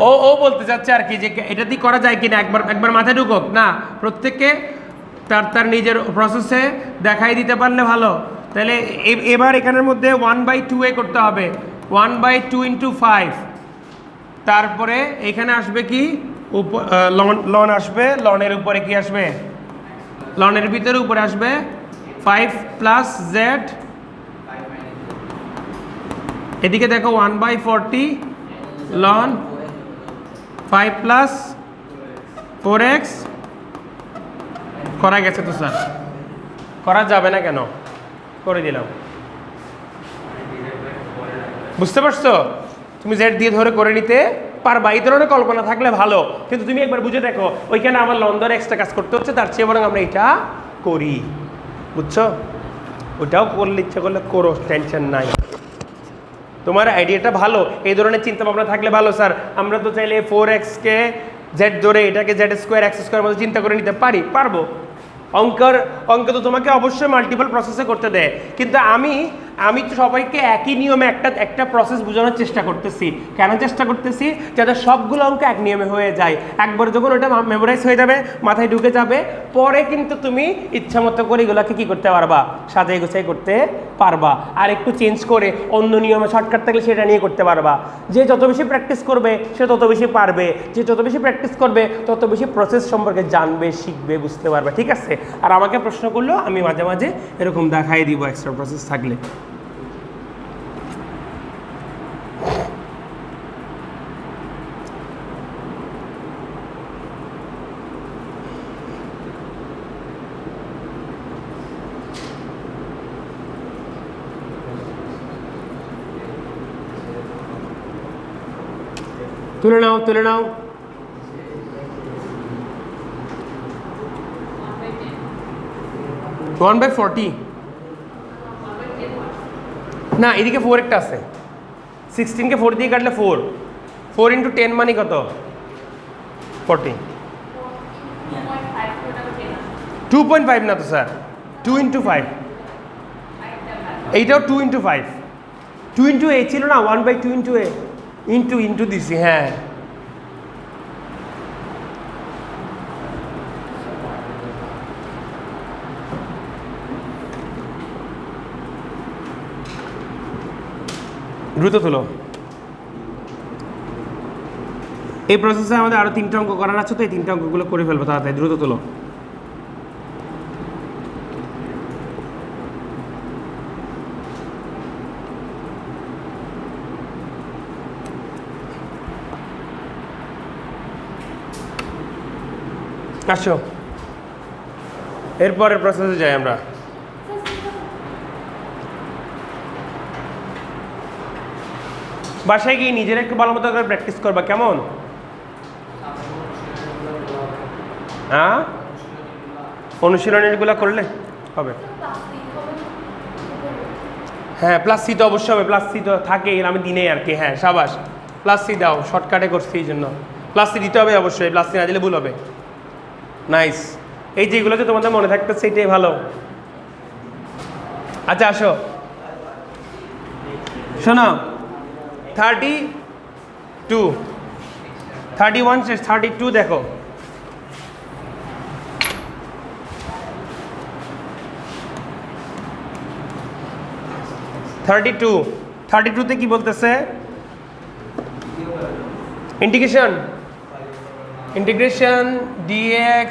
ও ও বলতে চাচ্ছে আর কি যে এটা দিয়ে করা যায় কিনা, একবার একবার মাথায় ঢুকুক না, প্রত্যেককে তার তার নিজের প্রসেসে দেখাই দিতে পারলে ভালো। তাহলে এবার এখানের মধ্যে 1/2 করতে হবে, 1/2 × 5। তারপরে এখানে আসবে কি লন আসবে, লনের উপরে কি আসবে, লনের ভিতরে উপরে আসবে 5 + z। এদিকে দেখো 1/40 লন 5 + 4x। করা গেছে তো স্যার, করা যাবে না কেন, করে দিলাম। বুঝতে পারছো? তুমি জেড দিয়ে ধরে করে নিতে পারবা, এই ধরনের কল্পনা থাকলে ভালো। কিন্তু তুমি একবার বুঝে দেখো ওইখানে আমার লন ধরে এক্সট্রা কাজ করতে হচ্ছে, তার চেয়ে বরং আমরা এটা করি। বুঝছো? ওটাও করলে ইচ্ছা করলে করো, টেনশন নাই। তোমার আইডিয়াটা ভালো, এই ধরনের চিন্তা ভাবনা থাকলে ভালো। স্যার আমরা তো চাইলে 4x কে জেড ধরে এটাকে z² x² মতো চিন্তা করে নিতে পারবো। অঙ্ক তো তোমাকে অবশ্যই মাল্টিপল প্রসেসে করতে দেয়, কিন্তু আমি তো সবাইকে একই নিয়মে একটা প্রসেস বোঝানোর চেষ্টা করতেছি। কেন চেষ্টা করতেছি? যাতে সবগুলো অঙ্ক এক নিয়মে হয়ে যায়। একবার যখন ওটা মেমোরাইজ হয়ে যাবে, মাথায় ঢুকে যাবে, পরে কিন্তু তুমি ইচ্ছা মতো করে এগুলোকে কী করতে পারবা, সাজাই গোছাই করতে পারবা। আর একটু চেঞ্জ করে অন্য নিয়মে শর্টকাট থাকলে সেটা নিয়ে করতে পারবা। যে যত বেশি প্র্যাকটিস করবে সে তত বেশি পারবে, যে যত বেশি প্র্যাকটিস করবে তত বেশি প্রসেস সম্পর্কে জানবে, শিখবে, বুঝতে পারবে। ঠিক আছে? আর আমাকে প্রশ্ন করলেও আমি মাঝে মাঝে এরকম দেখাই দিব এক্সট্রা প্রসেস থাকলে। তুলে নাও 1/40 না, এদিকে 4 একটা আছে। 16কে 4 দিয়ে কাটলে 4 × 10 মানে কত? 40। 2.5 না তো স্যার, 2 × 5। এইটাও 2 × 5। 2 × a ছিল না, 1/2 × a ইন্টু দিছি। হ্যাঁ, দ্রুত তুলো। এই প্রসেসে আমাদের আরো 3টা অঙ্ক করার আছে, তো এই 3টা অঙ্কগুলো করে ফেলবো তাড়াতাড়ি। দ্রুত তুলো। আসো, এরপরের প্রসেসে যাই আমরা। বাসায় গিয়ে নিজের একটু ভালো মতো করে প্র্যাকটিস করবা, কেমন? হ্যাঁ, অনুশীলনীগুলো করলে হবে। হ্যাঁ, +c তো অবশ্যই হবে, +c তো থাকেই, আমি দিনেই আর কি। হ্যাঁ, সাবাস, +c দাও, শর্টকাটে করছি এই জন্য। +c দিতে হবে অবশ্যই, +c না দিলে ভুল হবে। নাইস, এই যেগুলো যে তোমাদের মনে থাকতেছে এটাই ভালো। আচ্ছা আসো, শোনো, 32 31 শেষ, 32 দেখো। থার্টি টুতে কি বলতেছে? Integration dx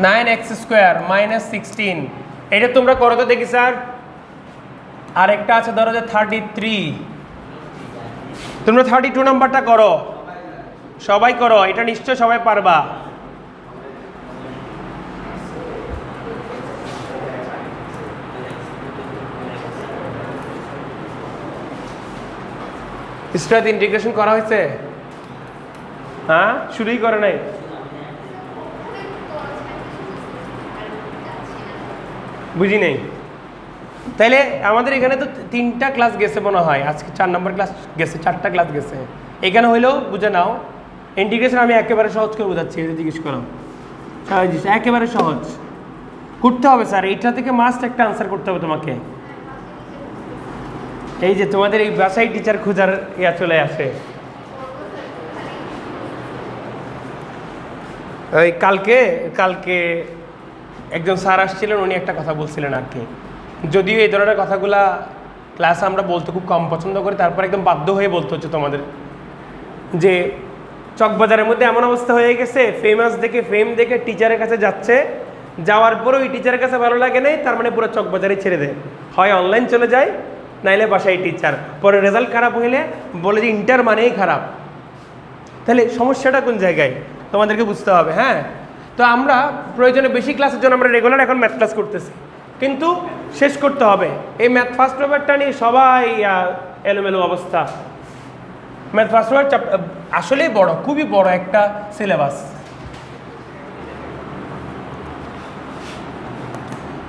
9x² -16। এটা তোমরা করো তো দেখি স্যার। আরেকটা আছে ধরো যে 33, তোমরা 32 নাম্বারটা করো, সবাই করো, এটা নিশ্চয় সবাই পারবা। স্ট্রেট ইন্টিগ্রেশন করা হয়েছে? হ্যাঁ, শুরুই করে নাই। বুঝি নেই। তাইলে আমাদের এখানে তো 3টা ক্লাস গেছে মনে হয়, আজকে 4 নম্বর ক্লাস গেছে, 4টা ক্লাস গেছে। এখানে হইলেও বুঝে নাও ইন্টিগ্রেশন আমি একেবারে সহজ করে বোঝাচ্ছি, এটা জিজ্ঞেস করো। একেবারে সহজ করতে হবে স্যার, এইটা থেকে মাস্ট একটা আনসার করতে হবে তোমাকে। এই যে তোমাদের এই বাসায় টিচার খোঁজার চলে আসে, ওই কালকে কালকে একজন স্যার আসছিলেন, উনি একটা কথা বলছিলেন আর কি, যদিও এই ধরনের কথাগুলা ক্লাসে আমরা বলতে খুব কম পছন্দ করি, তারপর একদম বাধ্য হয়ে বলতে হচ্ছে তোমাদের, যে চকবাজারের মধ্যে এমন অবস্থা হয়ে গেছে, ফেমাস দেখে ফেম দেখে টিচারের কাছে যাচ্ছে, যাওয়ার পরও ওই টিচারের কাছে ভালো লাগে নাই, তার মানে পুরো চকবাজারে ছেড়ে দেয়, হয় অনলাইন চলে যায় নাইলে বাসায় টিচার, পরে রেজাল্ট খারাপ হইলে বলে যে ইন্টার মানেই খারাপ। তাহলে সমস্যাটা কোন জায়গায় তোমাদেরকে বুঝতে হবে। হ্যাঁ, তো আমরা প্রয়োজনে বেশি ক্লাসের জন্য আমরা রেগুলার এখন ম্যাথ ক্লাস করতেছি, কিন্তু শেষ করতে হবে। এই ম্যাথ ফার্স্ট পেপারটা নিয়ে সবাই এলোমেলো অবস্থা। ম্যাথ ফার্স্ট পেপার আসলেই বড়, খুবই বড় একটা সিলেবাস।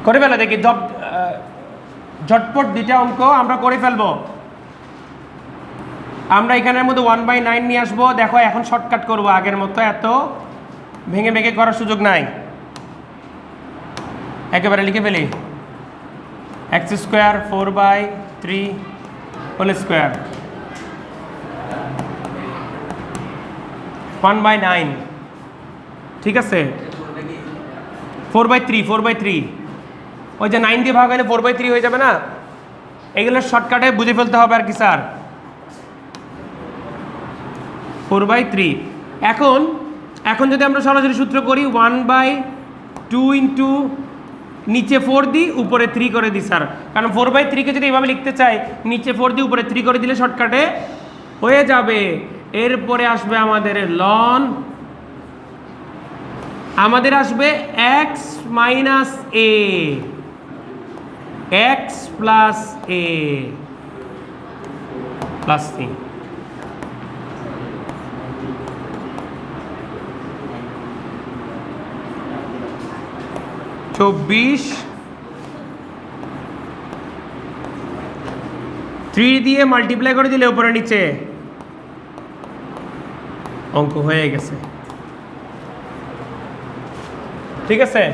করে ফেলা দেখি ঝটপট দুইটা অঙ্ক আমরা করে ফেলবো। আমরা এখানের মধ্যে 1/9 নিয়ে আসবো। দেখো এখন শর্টকাট করবো, আগের মতো এত ভেঙে ভেঙে করার সুযোগ নাই, একেবারে লিখে ফেলি। x² 4/3 হোল স্কোয়ার 1/9, ঠিক আছে। 4/3 ওই যে 9 দিয়ে ভাগ হলে 4/3 হয়ে যাবে না, এগুলো শর্টকাটে বুঝে ফেলতে হবে আর কি স্যার। 4/3 এখন যদি আমরা সরাসরি সূত্র করি 1/2 ইন্টু নিচে 4 দিই উপরে 3 করে দিই স্যার, কারণ 4/3 কে যদি এভাবে লিখতে চাই, নিচে 4 দিই উপরে 3 করে দিলে শর্টকাটে হয়ে যাবে। এরপরে আসবে আমাদের লন, আমাদের আসবে x minus a, x plus a plus 3। চব্বিশ 3 দিয়ে মাল্টিপ্লাই করে দিলে উপরে নিচে অঙ্ক হয়ে গেছে, ঠিক আছে।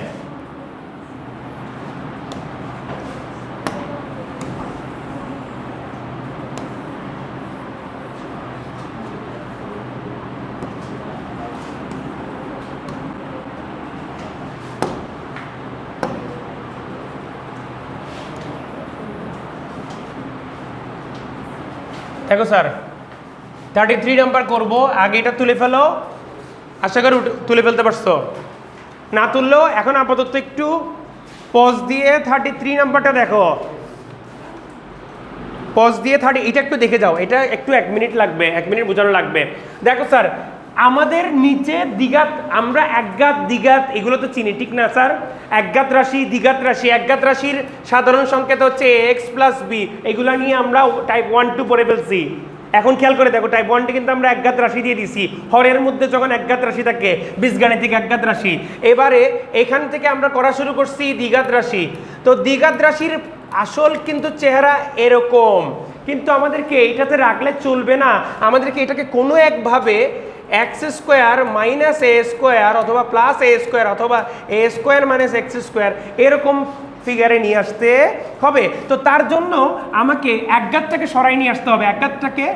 দেখো স্যার 33 নাম্বার করবো, আগে এটা তুলে ফেলো, আশা করি তুলে ফেলতে পারছো। না তুললেও এখন আপাতত একটু পজ দিয়ে 33 নাম্বারটা দেখো, পজ দিয়ে এটা একটু দেখে যাও, এটা একটু 1 মিনিট লাগবে, 1 মিনিট বোঝানো লাগবে। দেখো স্যার আমাদের নিচে দ্বিঘাত, আমরা একঘাত দ্বিঘাত এগুলো তো চিনি, ঠিক না স্যার? একঘাত রাশি, দ্বিঘাত রাশি, একঘাত রাশির সাধারণ সংকেত হচ্ছে x প্লাস বি, এগুলো নিয়ে আমরা টাইপ 1 2 পড়ে ফেলছি। এখন খেয়াল করে দেখো, টাইপ 1 কিন্তু আমরা একঘাত রাশি দিয়ে দিছি, হরের মধ্যে যখন একঘাত রাশি থাকে, বীজগাণিতিক একঘাত রাশি। এবারে এখান থেকে আমরা করা শুরু করছি দ্বিঘাত রাশি। তো দ্বিঘাত রাশির আসল কিন্তু চেহারা এরকম, কিন্তু আমাদেরকে এইটাতে রাখলে চলবে না, আমাদেরকে এটাকে কোনো একভাবে x² মাইনাস a² অথবা প্লাস a² অথবা a² মাইনাস x² এরকম ফিগারে নিয়ে আসতে হবে। তো তার জন্য আমাকে একঘাতটাকে সরাই নিয়ে আসতে হবে, একঘাতটাকে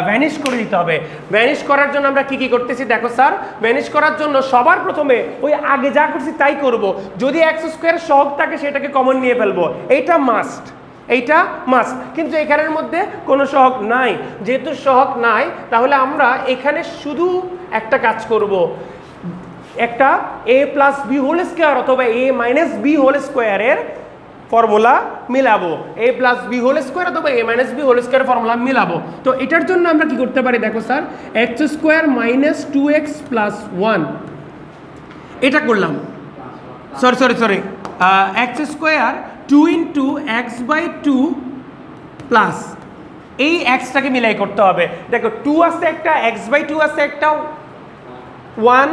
ভ্যানিশ করে দিতে হবে। ভ্যানিশ করার জন্য আমরা কি করতেছি দেখো স্যার, ভ্যানিশ করার জন্য সবার প্রথমে ওই আগে যা করছি তাই করব। যদি x² সহগ থাকে সেটাকে কমন নিয়ে ফেলবো, এইটা মাস্ট, এইটা মাস্ট। কিন্তু এখানের মধ্যে কোনো সহগ নাই, যেহেতু সহগ নাই তাহলে আমরা এখানে শুধু একটা কাজ করব, একটা a plus b whole square অথবা a মাইনাস বি হোল স্কোয়ারের ফর্মুলা মিলাবো, a plus b whole square অথবা a minus b whole square formula মিলাবো। তো এটার জন্য আমরা কি করতে পারি দেখো sir, x² minus 2x plus 1 এটা করলাম, sorry x² 2 into x/2 plus এই এক্সটাকে মিলাই করতে হবে। দেখো 2 আছে একটা, x/2 আছে একটা, 1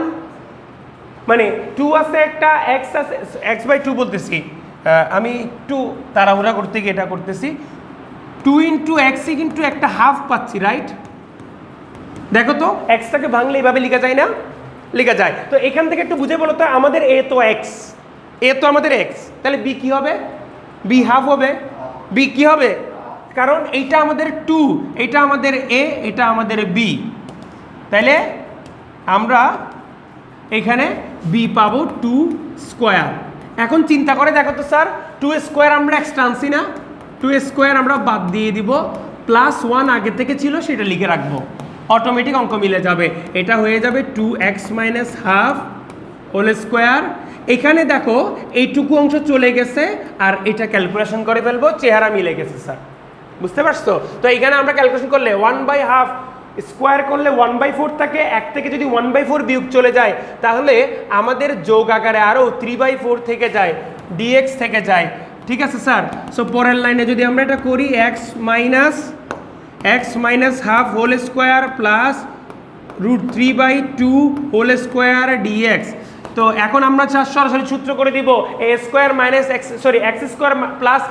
মানে 2 আছে একটা, x আছে, x/2 বলতেছি আমি একটু তাড়াহুড়া করতে গিয়ে এটা করতেছি। 2 ইন্টু x কিন্তু একটা হাফ পাচ্ছি, রাইট? দেখো তো এক্সটাকে ভাঙলে এইভাবে লেখা যায় না? লেখা যায়। তো এখান থেকে একটু বুঝে বলো তো, আমাদের a তো x, a তো আমাদের x, তাহলে b কি হবে? b হাফ হবে। b কি হবে? কারণ এইটা আমাদের 2, এটা আমাদের a, এটা আমাদের b, তাহলে আমরা এখানে বি পাবো 2 স্কোয়ার। এখন চিন্তা করে দেখো তো স্যার, 2 স্কোয়ার আমরা এক্সট্রা আনছি না, 2 স্কোয়ার আমরা বাদ দিয়ে দিব, +1 আগে থেকে ছিল সেটা লিখে রাখবো, অটোমেটিক অঙ্ক মিলে যাবে। এটা হয়ে যাবে 2x - হাফ হোল স্কোয়ার। এখানে দেখো এইটুকু অংশ চলে গেছে, আর এটা ক্যালকুলেশন করে ফেলবো, চেহারা মিলে গেছে স্যার, বুঝতে পারছো? তো এখানে আমরা ক্যালকুলেশন করলে 1/2 স্কোয়ার করলে 1/4 থাকে, এক থেকে যদি 1/4 বিয়োগ চলে যায় তাহলে আমাদের যোগ আকারে আরও 3/4 থেকে যায়, dx থেকে যায়। ঠিক আছে স্যার? সো পরের লাইনে যদি আমরা এটা করি, x - half whole square plus √3/2 whole square dx। তো এখন আমরা সরাসরি সূত্র করে দিব, x² প্লাস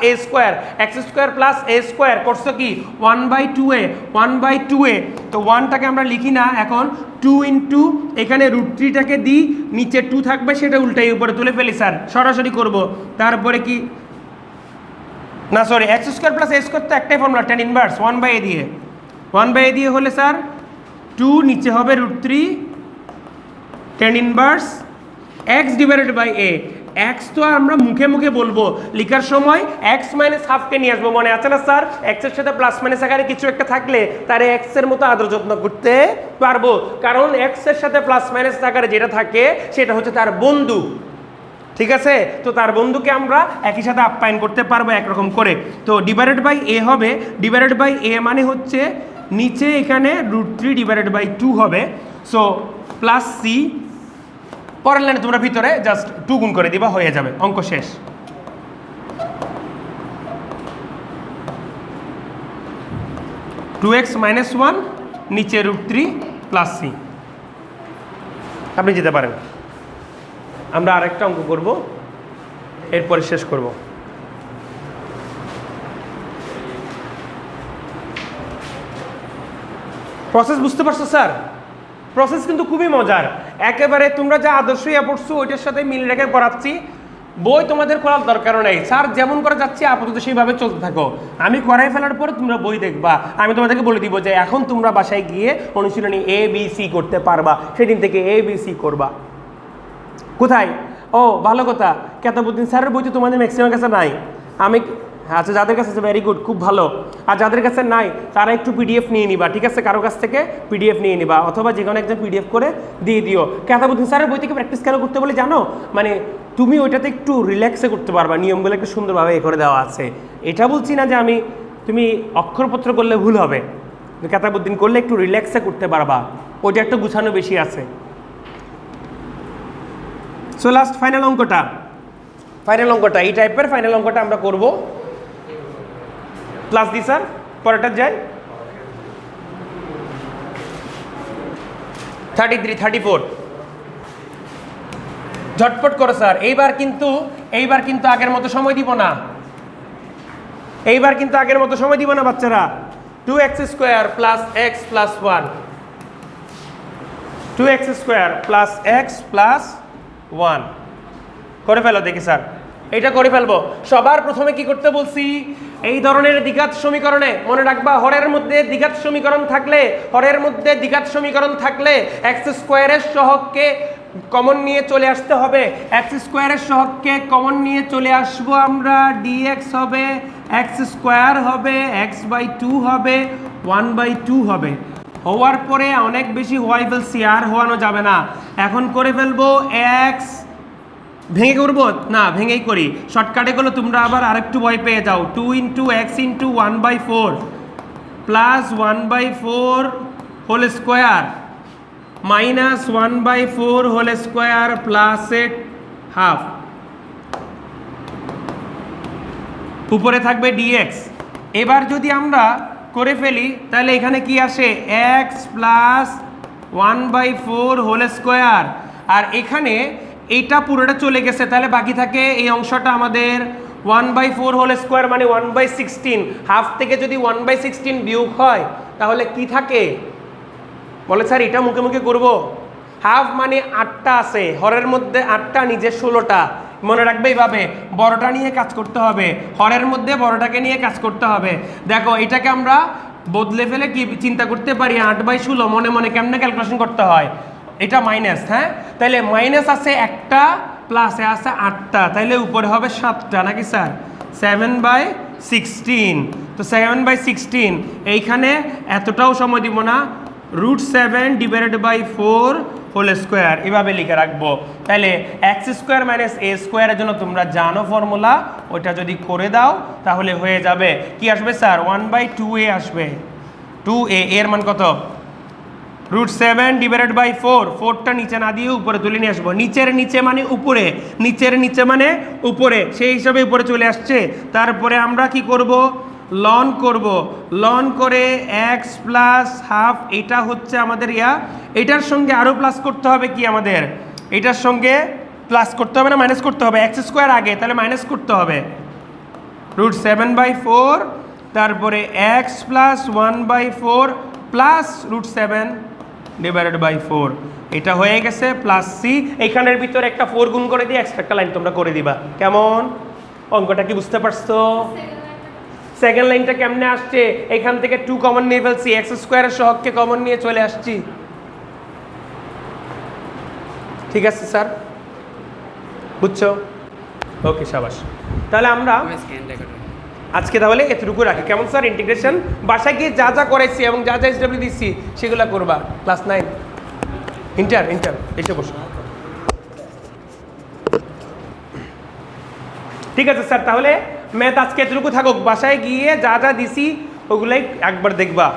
a স্কোয়ার করছো কি 1/2a। তো 1টাকে আমরা লিখি না, এখন 2 ইন্টু এখানে √3টাকে দিই, নিচে 2 থাকবে, সেটা উল্টাই উপরে তুলে ফেলি স্যার, সরাসরি করব। তারপরে কি না, sorry, x² plus a square তো একটাই ফর্মুলা, tan ইনভার্স 1/a দিয়ে, 1/a দিয়ে হলে স্যার 2 নিচে হবে √3 tan ইনভার্স x/a। x তো আমরা মুখে মুখে বলবো, লিখার সময় x - হাফকে নিয়ে আসবো, মনে আছে না স্যার? x এর সাথে প্লাস মাইনাস আকারে কিছু একটা থাকলে তার x এর মতো আদর যত্ন করতে পারবো, কারণ x এর সাথে প্লাস মাইনাস আকারে যেটা থাকে সেটা হচ্ছে তার বন্ধু। ঠিক আছে? তো তার বন্ধুকে আমরা একই সাথে আপ্যায়ন করতে পারবো একরকম করে। তো /a হবে, /a মানে হচ্ছে নিচে এখানে √3/2 হবে, সো প্লাস c, পরের লাইনে তোমরা ভিতরে জাস্ট 2 গুণ করে দিবা, হয়ে যাবে, অঙ্ক শেষ। (2x - 1) নিচে √3 প্লাস c। আপনি যেতে পারেন। আমরা আরেকটা অঙ্ক করব, এরপরে শেষ করব। প্রসেস বুঝতে পারছো স্যার? প্রসেস কিন্তু খুবই মজার, একেবারে তোমরা যা আদর্শ ইয়া পড়ছো ওইটার সাথে মিল রেখে পড়াচ্ছি। বই তোমাদের খোলার দরকারও নেই, স্যার যেমন করে যাচ্ছি আপাতত সেইভাবে চলতে থাকো। আমি করাই ফেলার পরে তোমরা বই দেখবা, আমি তোমাদেরকে বলে দিব যে এখন তোমরা বাসায় গিয়ে অনুশীলনী ABC করতে পারবা, সেদিন থেকে ABC করবা। কোথায়? ও ভালো কথা, কেতাবুদ্দিন স্যারের বই তো তোমাদের ম্যাক্সিমাম কাছে নাই। আমি আচ্ছা, যাদের কাছে আছে ভেরি গুড, খুব ভালো। আর যাদের কাছে নাই তারা একটু PDF নিয়ে নিবা, ঠিক আছে? কারো কাছ থেকে PDF নিয়ে নিবা, অথবা যে কোনো একজন PDF করে দিয়ে দিও। কেতাবুদ্দিন স্যারের বই থেকে প্র্যাকটিস কেন করতে বলে জানো? মানে তুমি ওইটাতে একটু রিল্যাক্সে করতে পারবা, নিয়মগুলো একটু সুন্দরভাবে এ করে দেওয়া আছে। এটা বলছি না যে তুমি অক্ষরপত্র করলে ভুল হবে, কেতাবুদ্দিন করলে একটু রিল্যাক্সে করতে পারবা, ওইটা একটু গুছানো বেশি আছে। সো লাস্ট ফাইনাল অঙ্কটা, এই টাইপের ফাইনাল অঙ্কটা আমরা করব। প্লাস দি স্যার, পরেরটা যাই। 33, 34 ঝটপট করো স্যার। এইবার কিন্তু আগের মতো সময় দিব না, বাচ্চারা। 2x² plus x plus 1, 2x² plus x plus 1 করে ফেলো দেখি স্যার। এটা করে ফেলবো। সবার প্রথমে কি করতে বলছি? এই ধরনের দ্বিঘাত সমীকরণে মনে রাখবা, হরের মধ্যে দ্বিঘাত সমীকরণ থাকলে x² এর সহগকে কমন নিয়ে চলে আসতে হবে। x² এর সহগকে কমন নিয়ে চলে আসবো আমরা, dx হবে, x² হবে, x/2 হবে, 1/2 হবে। হওয়ার পরে অনেক বেশি হওয়াই ফেলছি, আর হওয়ানো যাবে না। এখন করে ফেলবো x, ভেঙে করবো না, ভেঙেই করি, শর্টকাটে করলে তোমরা আবার আরেকটু ভয় পেয়ে যাও। 2 × x × 1/4 plus 1/4 whole square minus 1/4 whole square plus এর হাফ, উপরে থাকবে dx। এবার যদি আমরা করে ফেলি তাহলে এখানে কি আসে? x প্লাস 1/4 হোল স্কোয়ার, আর এখানে এইটা পুরোটা চলে গেছে, তাহলে বাকি থাকে এই অংশটা আমাদের 1/4 হোল স্কোয়ার মানে 1/16। হাফ থেকে যদি 1/16 বিয়োগ হয় তাহলে কি থাকে? বলে স্যার এটা মুখে মুখে করবো। হাফ মানে 8টা আছে, হরের মধ্যে 8টা, নিজের 16টা। মনে রাখবে এইভাবে, বড়টা নিয়ে কাজ করতে হবে, হরের মধ্যে বড়টাকে নিয়ে কাজ করতে হবে। দেখো এটাকে আমরা বদলে ফেলে কি চিন্তা করতে পারি, 8/16 মনে মনে কেমনে ক্যালকুলেশন করতে হয়। এটা মাইনাস, হ্যাঁ তাহলে মাইনাস আছে একটা প্লাসে আছে 8টা, তাহলে উপরে হবে 7টা নাকি স্যার? 7/16। তো 7/16 এইখানে এতটাও সময় দিব না, √7/4 হোল স্কোয়ার এভাবে লিখে রাখবো। তাহলে x² - a² এর জন্য তোমরা জানো ফর্মুলা, ওইটা যদি করে দাও তাহলে হয়ে যাবে। কি আসবে স্যার? 1/2a আসবে। 2a এর মান কত? √7/4, 4টা নিচে না দিয়ে উপরে তুলে নিয়ে আসবো। নিচের নিচে মানে উপরে, নিচের নিচে মানে উপরে, সেই হিসাবে উপরে চলে আসছে। তারপরে আমরা কি করব? লন করব। লন করে x + ½ এটা হচ্ছে আমাদের এটার সঙ্গে আরও প্লাস করতে হবে কি আমাদের? এটার সঙ্গে প্লাস করতে হবে না মাইনাস করতে হবে? x² আগে, তাহলে মাইনাস করতে হবে। √7/4 তারপরে x + 1/4 প্লাস √7/4, এটা হয়ে গেছে প্লাস সি। এইখানের ভিতরে একটা 4 গুণ করে দিয়ে এক্সট্রা একটা লাইন তোমরা করে দিবা। কেমন? অঙ্কটা কি বুঝতে পারছো? সেকেন্ড লাইনটা কেমনে আসছে? এখান থেকে 2 কমন নিয়ে ফেলছি, x² এর সহগকে কমন নিয়ে চলে আসছি। ঠিক আছে স্যার, বুঝছো? ওকে, সাবাস। তাহলে আমরা আজকে তাহলে এতটুকু রাখি, কেমন স্যার? ইন্টিগ্রেশন বাসায় গিয়ে যা যা করাইছি এবং যা যা SW দিচ্ছি সেগুলো করবা। ক্লাস 9 ইন্টার এসে বসো। ঠিক আছে স্যার, তাহলে ম্যাথ আজকে এতটুকু থাকুক। বাসায় গিয়ে যা যা দিছি ওগুলাই একবার দেখবা।